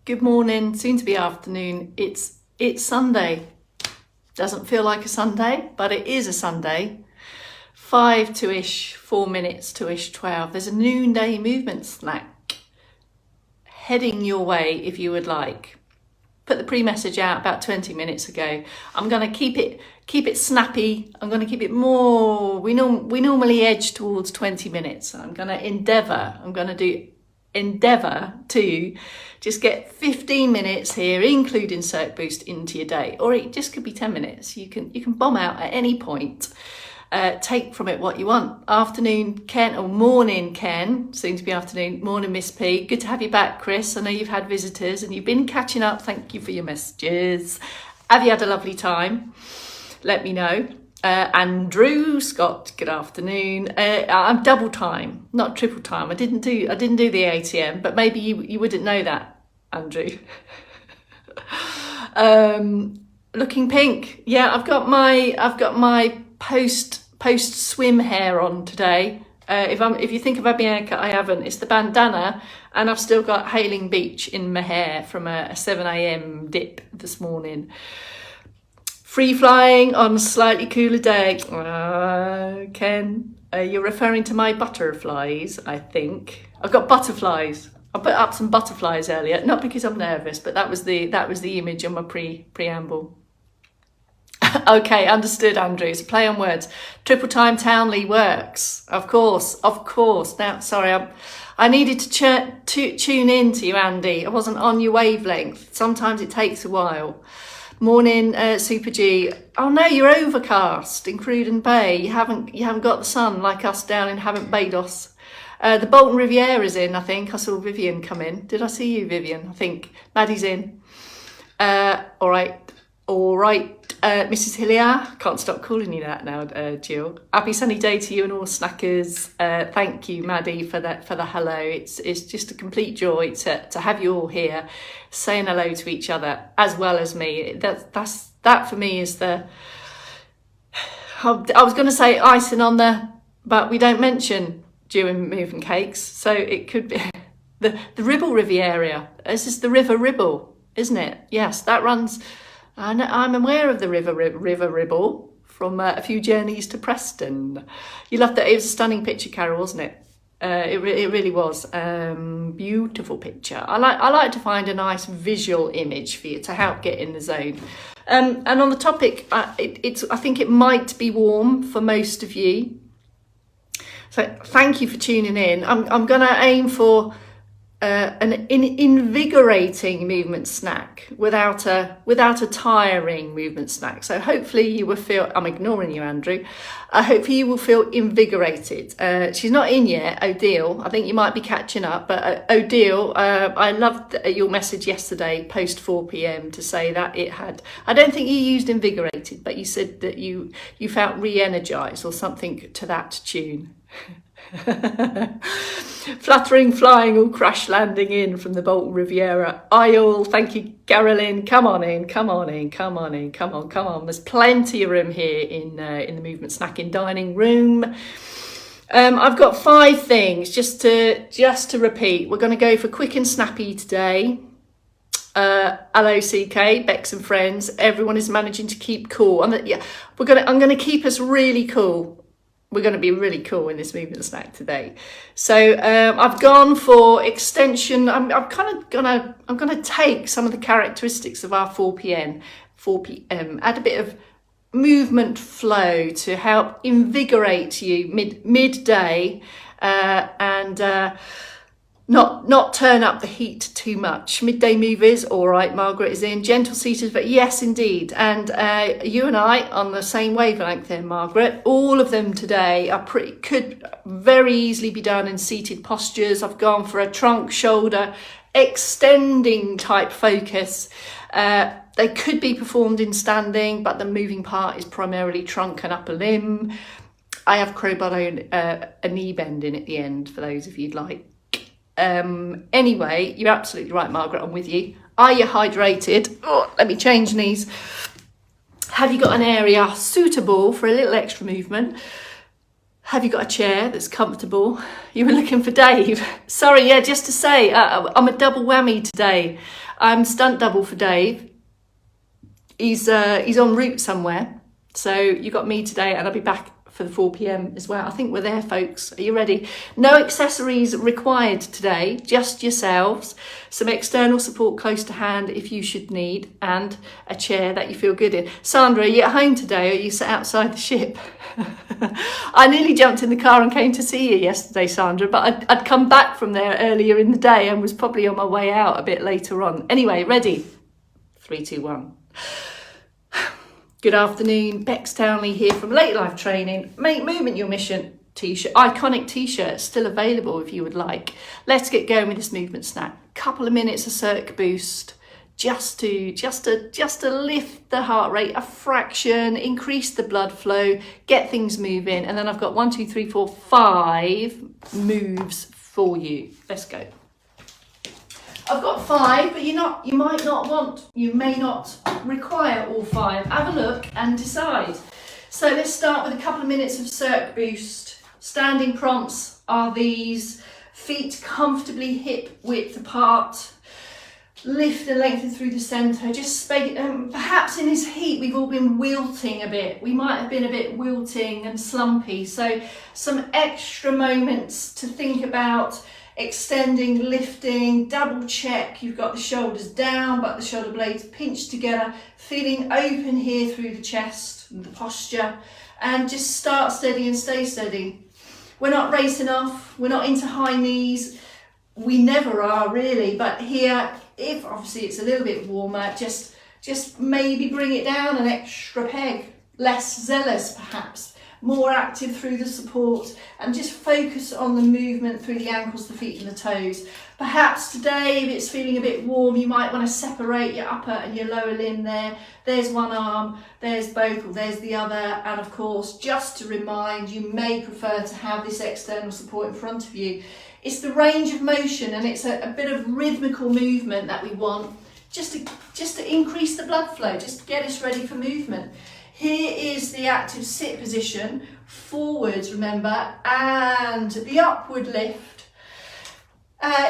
Good morning, soon to be afternoon. It's Sunday. Doesn't feel like a Sunday, but it is a Sunday. 5 to ish, 4 minutes to ish 12. There's a noonday movement snack heading your way if you would like. Put the pre-message out about 20 minutes ago. I'm going to keep it snappy. I'm going to keep it more. We normally edge towards 20 minutes. I'm going to endeavour to just get 15 minutes here, including Circ Boost, into your day, or it just could be 10 minutes. You can bomb out at any point. Take from it what you want. Afternoon, Ken, or morning, Ken, soon to be afternoon. Morning, Miss P. Good to have you back, Chris. I know you've had visitors and you've been catching up. Thank you for your messages. Have you had a lovely time? Let me know. Andrew Scott, good afternoon. I'm double time, not triple time. I didn't do the ATM, but maybe you wouldn't know that, Andrew. Looking pink. Yeah, I've got my post swim hair on today. If you think about my haircut, I haven't. It's the bandana, and I've still got Hailing Beach in my hair from a 7 a.m. dip this morning. Free flying on a slightly cooler day. Ken, you're referring to my butterflies, I think. I've got butterflies. I put up some butterflies earlier, not because I'm nervous, but that was the image on my preamble. Okay, understood, Andrew. It's a play on words. Triple time Townley works. Of course. Now, sorry, I needed to tune in to you, Andy. I wasn't on your wavelength. Sometimes it takes a while. Morning, Super G. Oh no, you're overcast in Cruden Bay. You haven't got the sun like us down in Havant Bados. The Bolton Riviera's in, I think. I saw Vivian come in. Did I see you, Vivian? I think Maddie's in. All right. Mrs. Hillier, can't stop calling you that now, Jill. Happy sunny day to you and all snackers. Thank you, Maddie, for the hello. It's just a complete joy to have you all here, saying hello to each other as well as me. That for me is the. I was going to say icing on the, but we don't mention during moving cakes, so it could be the Ribble Riviera. This is the River Ribble, isn't it? Yes, that runs. I'm aware of the River Ribble from a few journeys to Preston. You loved that. It was a stunning picture, Carol, wasn't it? It really was. Beautiful picture. I like to find a nice visual image for you to help get in the zone. And on the topic, I think it might be warm for most of you. So thank you for tuning in. I'm going to aim for an invigorating movement snack without a tiring movement snack. So hopefully you will feel, I'm ignoring you, Andrew. Hopefully you will feel invigorated. She's not in yet, Odile. I think you might be catching up, but Odile, I loved your message yesterday post 4 p.m. to say that it had, I don't think you used invigorated, but you said that you felt re-energized or something to that tune. Fluttering, flying, all crash landing in from the Bolton Riviera. Isle, thank you, Carolyn. Come on. There's plenty of room here in the movement snacking dining room. I've got 5 things just to repeat. We're going to go for quick and snappy today. Hello, CK, Bex and friends. Everyone is managing to keep cool. I'm going to keep us really cool. We're going to be really cool in this movement snack today. So I've gone for extension. I'm going to take some of the characteristics of our 4 p.m. Add a bit of movement flow to help invigorate you midday and not turn up the heat too much. Midday movies, all right, Margaret is in. Gentle seaters, but yes, indeed. And you and I on the same wavelength there, Margaret. All of them today could very easily be done in seated postures. I've gone for a trunk, shoulder, extending type focus. They could be performed in standing, but the moving part is primarily trunk and upper limb. I have crowbar a knee bend in at the end for those of you'd like. Anyway, you're absolutely right, Margaret, I'm with you. Are you hydrated? Oh, let me change knees. Have you got an area suitable for a little extra movement? Have you got a chair that's comfortable? You were looking for Dave. Sorry, yeah, just to say, I'm a double whammy today. I'm stunt double for Dave. He's en route somewhere. So you got me today, and I'll be back for the 4 p.m. as well. I think we're there, folks. Are you ready? No accessories required today, just yourselves, some external support close to hand if you should need, and a chair that you feel good in. Sandra, are you at home today, or are you sat outside the ship? I nearly jumped in the car and came to see you yesterday, Sandra, but I'd come back from there earlier in the day and was probably on my way out a bit later on. Anyway, ready? 3, 2, 1. Good afternoon, Bex Townley here from Late Life Training. Make movement your mission t-shirt, iconic t-shirt, still available if you would like. Let's get going with this movement snack. Couple of minutes of circ boost, just to lift the heart rate a fraction, increase the blood flow, get things moving, and then I've got 1, 2, 3, 4, 5 moves for you. Let's go. I've got 5, but you may not require all 5. Have a look and decide. So let's start with a couple of minutes of circ boost. Standing prompts are these: feet comfortably hip width apart, lift and lengthen through the centre. Just perhaps in this heat we've all been wilting a bit. We might have been a bit wilting and slumpy. So some extra moments to think about. Extending, lifting, double check. You've got the shoulders down, but the shoulder blades pinched together, feeling open here through the chest, the posture, and just start steady and stay steady. We're not racing off, we're not into high knees, we never are really, but here, if obviously it's a little bit warmer, just maybe bring it down an extra peg, less zealous perhaps. More active through the support, and just focus on the movement through the ankles, the feet and the toes. Perhaps today, if it's feeling a bit warm, you might want to separate your upper and your lower limb there. There's one arm, there's both, or there's the other. And of course, just to remind, you may prefer to have this external support in front of you. It's the range of motion, and it's a bit of rhythmical movement that we want, just to increase the blood flow, just to get us ready for movement. Here is the active sit position, forwards, remember, and the upward lift.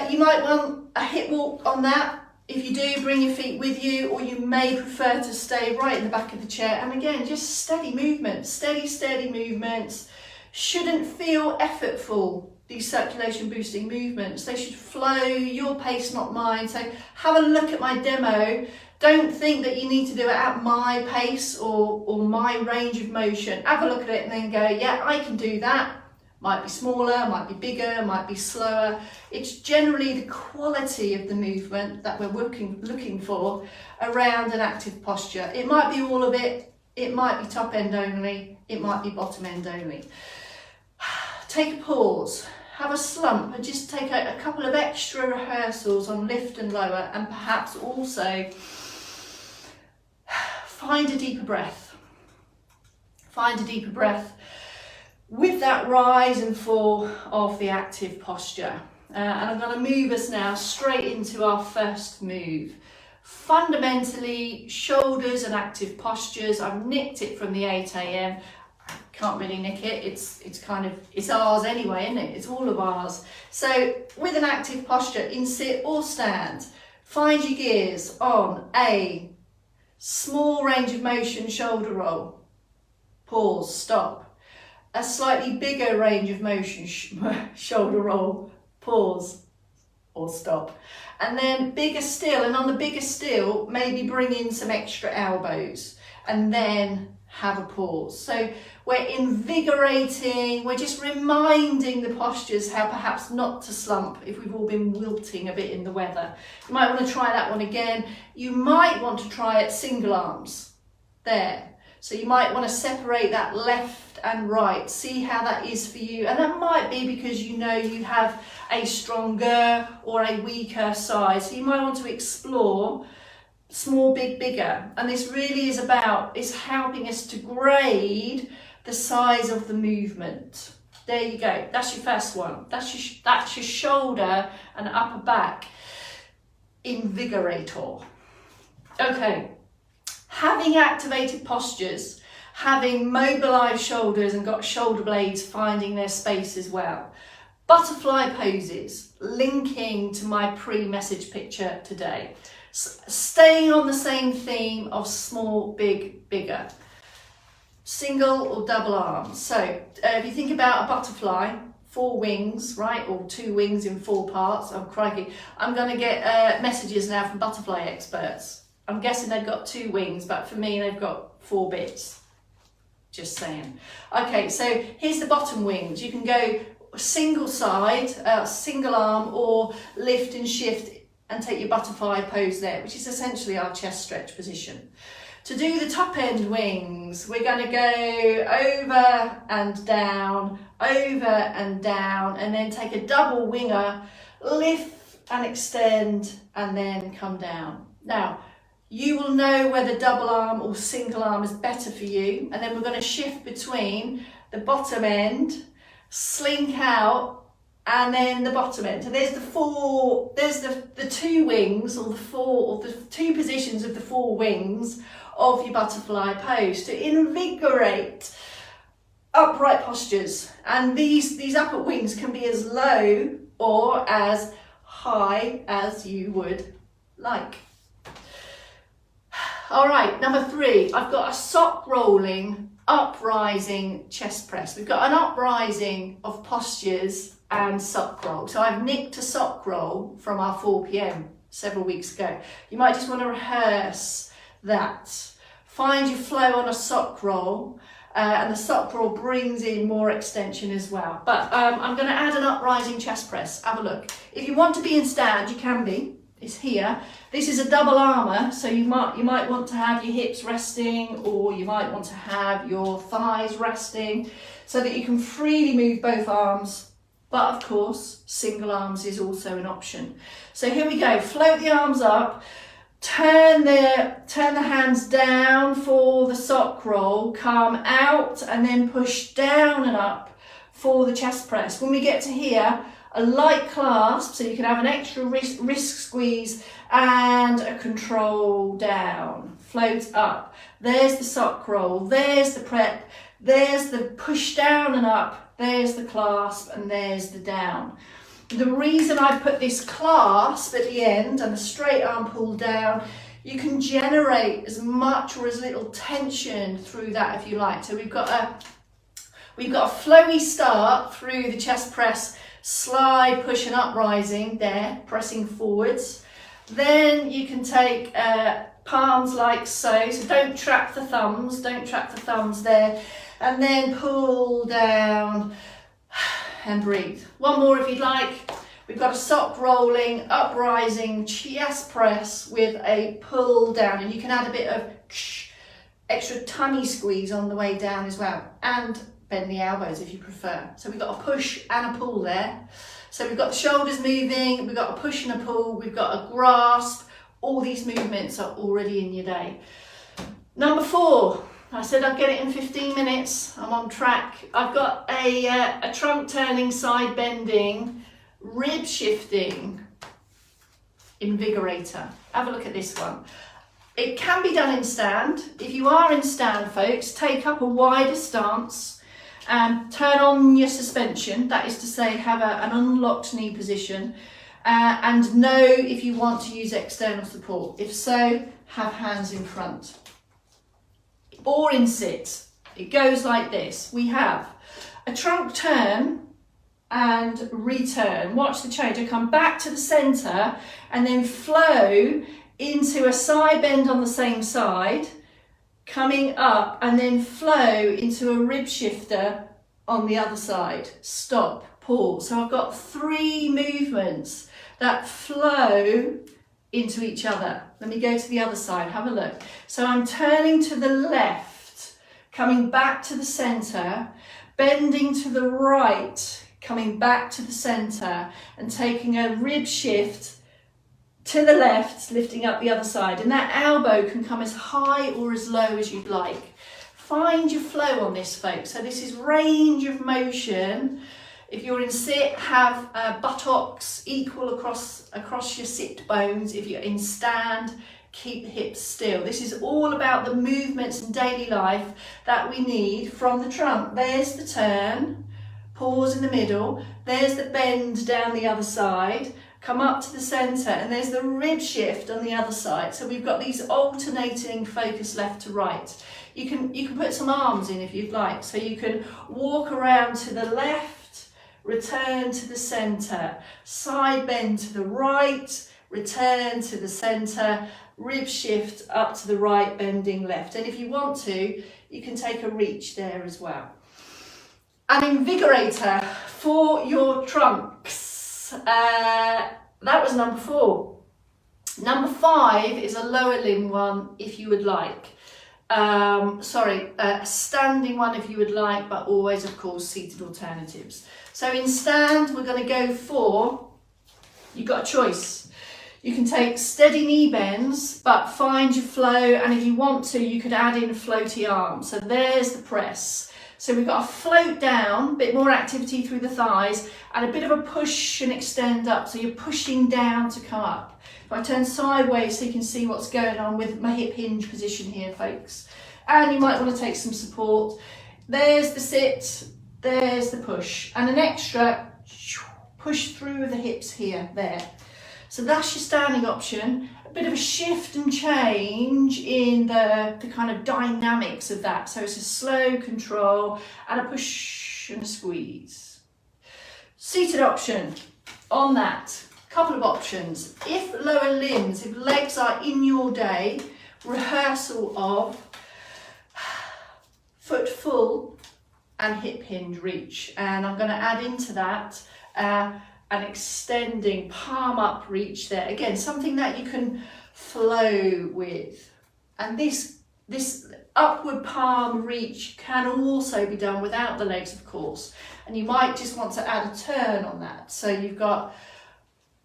You might want a hip walk on that. If you do, bring your feet with you, or you may prefer to stay right in the back of the chair. And again, just steady movements, steady movements. Shouldn't feel effortful, these circulation boosting movements. They should flow your pace, not mine. So have a look at my demo. Don't think that you need to do it at my pace or my range of motion. Have a look at it and then go, yeah, I can do that. Might be smaller, might be bigger, might be slower. It's generally the quality of the movement that we're looking for around an active posture. It might be all of it. It might be top end only. It might be bottom end only. Take a pause. Have a slump and just take a couple of extra rehearsals on lift and lower, and perhaps also find a deeper breath. Find a deeper breath with that rise and fall of the active posture. And I'm going to move us now straight into our first move. Fundamentally, shoulders and active postures. I've nicked it from the 8 a.m. Can't really nick it. It's ours anyway, isn't it? It's all of ours. So with an active posture in sit or stand, find your gears on a small range of motion, shoulder roll, pause, stop. A slightly bigger range of motion, shoulder roll, pause or stop. And then bigger still, and on the bigger still, maybe bring in some extra elbows and then have a pause. So we're invigorating, we're just reminding the postures how perhaps not to slump if we've all been wilting a bit in the weather. You might want to try that one again. You might want to try it single arms there. So you might want to separate that left and right, see how that is for you. And that might be because you know you have a stronger or a weaker side. So you might want to explore small, big, bigger. And this really is helping us to grade the size of the movement. There you go. That's your first one. That's your shoulder and upper back invigorator. Okay. Having activated postures having mobilised shoulders and got shoulder blades finding their space as well. Butterfly poses, linking to my pre-message picture today. Staying on the same theme of small, big, bigger. Single or double arms. So if you think about a butterfly, 4 wings, right? Or 2 wings in 4 parts. Oh, crikey. I'm going to get messages now from butterfly experts. I'm guessing they've got 2 wings, but for me, they've got 4 bits. Just saying. Okay, so here's the bottom wings. You can go single side, single arm, or lift and shift and take your butterfly pose there, which is essentially our chest stretch position. To do the top end wings, we're going to go over and down, and then take a double winger, lift and extend, and then come down. Now, you will know whether double arm or single arm is better for you, and then we're going to shift between the bottom end, slink out, and then the bottom end. So there's the 2 wings, or the 2 positions of the 4 wings of your butterfly pose to invigorate upright postures. And these upper wings can be as low or as high as you would like. All right, number 3, I've got a sock rolling, uprising chest press. We've got an uprising of postures and sock roll. So I've nicked a sock roll from our 4 p.m. several weeks ago. You might just want to rehearse that. Find your flow on a sock roll, and the sock roll brings in more extension as well. But I'm going to add an uprising chest press. Have a look. If you want to be in stand, you can be. It's here. This is a double armour, so you might want to have your hips resting, or you might want to have your thighs resting, so that you can freely move both arms. But of course, single arms is also an option. So here we go. Float the arms up. Turn the hands down for the sock roll. Come out and then push down and up for the chest press. When we get to here, a light clasp, so you can have an extra wrist squeeze and a control down. Float up. There's the sock roll. There's the prep. There's the push down and up. There's the clasp, and there's the down. The reason I put this clasp at the end and the straight arm pull down, you can generate as much or as little tension through that if you like. So we've got a flowy start through the chest press, slide, push and uprising there, pressing forwards. Then you can take palms like so, so don't trap the thumbs there, and then pull down and breathe. One more if you'd like. We've got a sock rolling, uprising chest press with a pull down, and you can add a bit of extra tummy squeeze on the way down as well, and bend the elbows if you prefer. So we've got a push and a pull there. So we've got the shoulders moving, we've got a push and a pull, we've got a grasp. All these movements are already in your day. Number 4, I said I'd get it in 15 minutes. I'm on track. I've got a trunk turning, side bending, rib shifting invigorator. Have a look at this one. It can be done in stand. If you are in stand, folks, take up a wider stance and turn on your suspension. That is to say, have an unlocked knee position, and know if you want to use external support. If so, have hands in front. Or in sit. It goes like this. We have a trunk turn and return. Watch the change. I come back to the centre and then flow into a side bend on the same side, coming up, and then flow into a rib shifter on the other side. Stop, pause. So I've got 3 movements that flow into each other. Let me go to the other side, have a look. So I'm turning to the left, coming back to the centre, bending to the right, coming back to the centre, and taking a rib shift to the left, lifting up the other side. And that elbow can come as high or as low as you'd like. Find your flow on this, folks. So this is range of motion. If you're in sit, have buttocks equal across your sit bones. If you're in stand, keep the hips still. This is all about the movements in daily life that we need from the trunk. There's the turn, pause in the middle, there's the bend down the other side, come up to the centre, and there's the rib shift on the other side. So we've got these alternating focus left to right. You can put some arms in if you'd like. So you can walk around to the left, return to the centre, side bend to the right, return to the centre, rib shift up to the right, bending left. And if you want to, you can take a reach there as well. An invigorator for your trunks. That was number 4. Number 5 is a lower limb one if you would like. A standing one if you would like, but always, of course, seated alternatives. So in stand, we're going to go for, you've got a choice. You can take steady knee bends, but find your flow, and if you want to, you could add in a floaty arm. So there's the press. So we've got a float down, a bit more activity through the thighs, and a bit of a push and extend up. So you're pushing down to come up. If I turn sideways so you can see what's going on with my hip hinge position here, folks. And you might want to take some support. There's the sit, there's the push, and an extra push through the hips here, there. So that's your standing option. A bit of a shift and change in the kind of dynamics of that. So it's a slow control and a push and a squeeze. Seated option on that. Couple of options. If lower limbs, if legs are in your day, rehearsal of foot full and hip hinge reach. And I'm going to add into that an extending palm up reach there. Again, something that you can flow with. And this upward palm reach can also be done without the legs, of course. And you might just want to add a turn on that. So you've got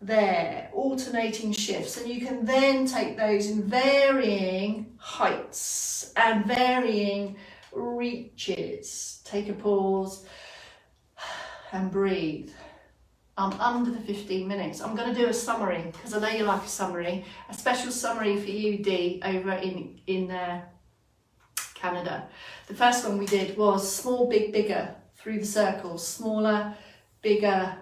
there, alternating shifts. And you can then take those in varying heights and varying reaches. Take a pause and breathe. I'm under the 15 minutes. I'm going to do a summary because I know you like a summary. A special summary for you, Dee, over in Canada. The first one we did was small, big, bigger through the circles. Smaller, bigger,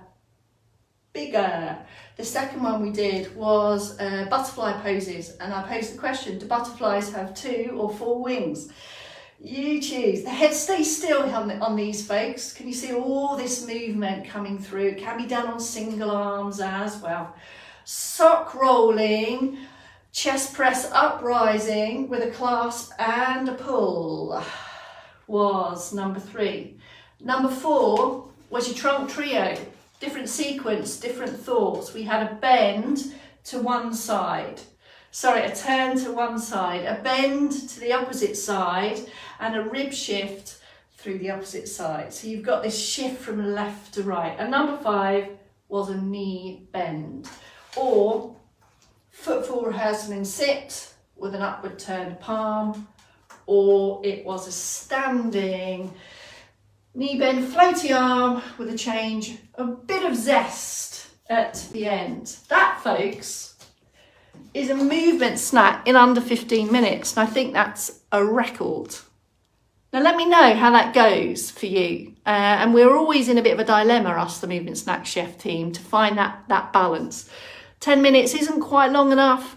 bigger. The second one we did was butterfly poses. And I posed the question, do butterflies have 2 or 4 wings? You choose. The head stays still on these, folks. Can you see all this movement coming through? It can be done on single arms as well. Sock rolling, chest press uprising with a clasp and a pull was number 3. Number 4 was your trunk trio. Different sequence, different thoughts. We had a bend to one side. Sorry, a turn to one side, a bend to the opposite side, and a rib shift through the opposite side. So you've got this shift from left to right. And number 5 was a knee bend, or foot full rehearsal in sit with an upward turned palm, or it was a standing knee bend floaty arm with a change, a bit of zest at the end. That, folks, is a movement snack in under 15 minutes. And I think that's a record. Now let me know how that goes for you. And we're always in a bit of a dilemma, us, the Movement Snack Chef team, to find that balance. 10 minutes isn't quite long enough.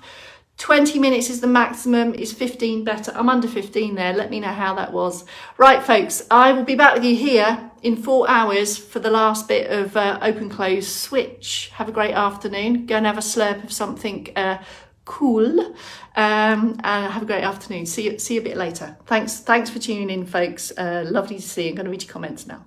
20 minutes is the maximum. Is 15 better? I'm under 15 there. Let me know how that was. Right, folks, I will be back with you here in 4 hours for the last bit of open close switch. Have a great afternoon. Go and have a slurp of something cool, and have a great afternoon. See you a bit later. Thanks for tuning in, folks. Lovely to see you. I'm going to read your comments now.